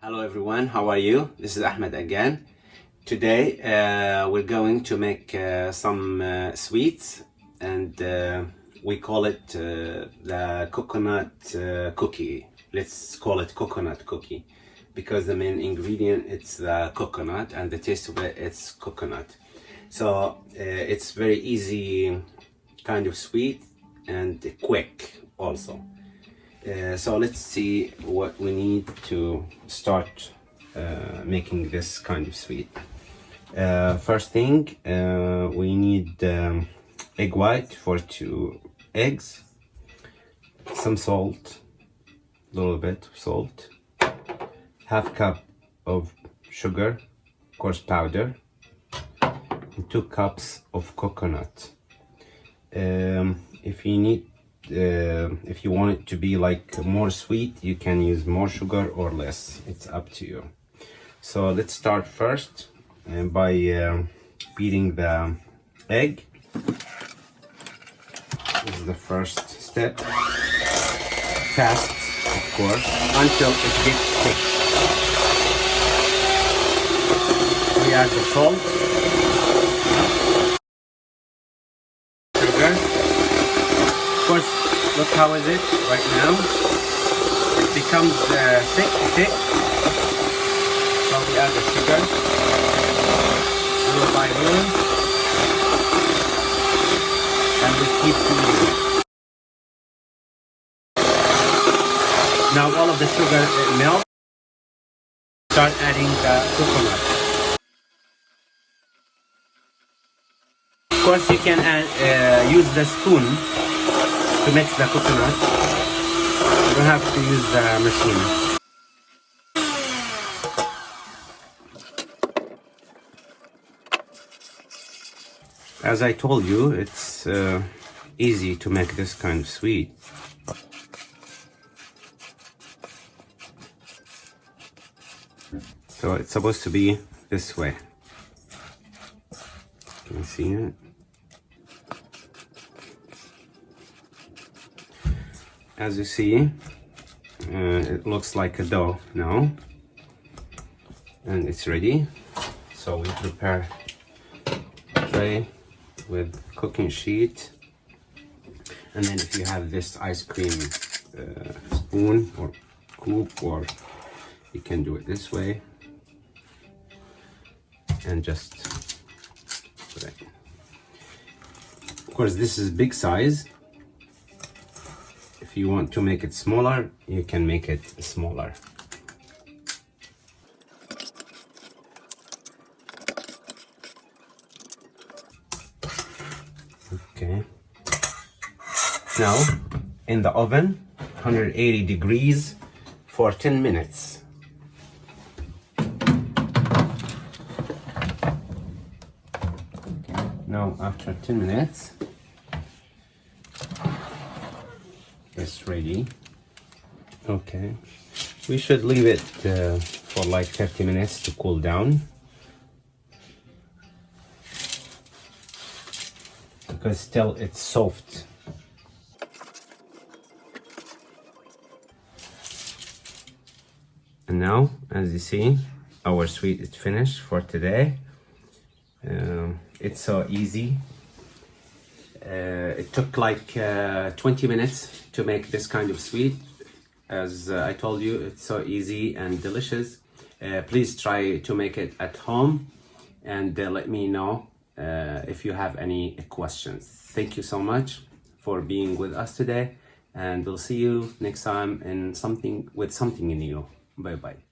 Hello everyone, how are you? This is Ahmed again. Today we're going to make some sweets, and we call it the coconut cookie. Let's call it coconut cookie because the main ingredient it's the coconut, and the taste of it it's coconut. So it's very easy kind of sweet and quick also. So let's see what we need to start making this kind of sweet. First thing, we need egg white for 2 eggs, some salt, a little bit of salt, half cup of sugar, coarse powder, and 2 cups of coconut. If you want it to be like more sweet, you can use more sugar or less. It's up to you. So let's start first by beating the egg. This is the first step. Fast, of course, until it gets thick. We add the salt, sugar. Of course, look how is it right now. It becomes thick. So we add the sugar little by little, and we keep doing it. Now all of the sugar melts. Start adding the coconut. Of course, you can use the spoon to mix the coconut. You don't have to use the machine. As I told you, it's easy to make this kind of sweet. So it's supposed to be this way. Can you see it? As you see, it looks like a dough now, and it's ready. So we prepare a tray with cooking sheet, and then if you have this ice cream spoon or scoop, or you can do it this way and just put it. Of course, this is big size. If you want to make it smaller, you can make it smaller. Okay. Now, in the oven, 180 degrees for 10 minutes. Now, after 10 minutes, it's ready. Okay, we should leave it for like 30 minutes to cool down, because still it's soft. And now, as you see, our sweet is finished for today. It's so easy. It took like 20 minutes to make this kind of sweet. As I told you, it's so easy and delicious. Please try to make it at home, and let me know if you have any questions. Thank you so much for being with us today, and we'll see you next time in something new. Bye bye.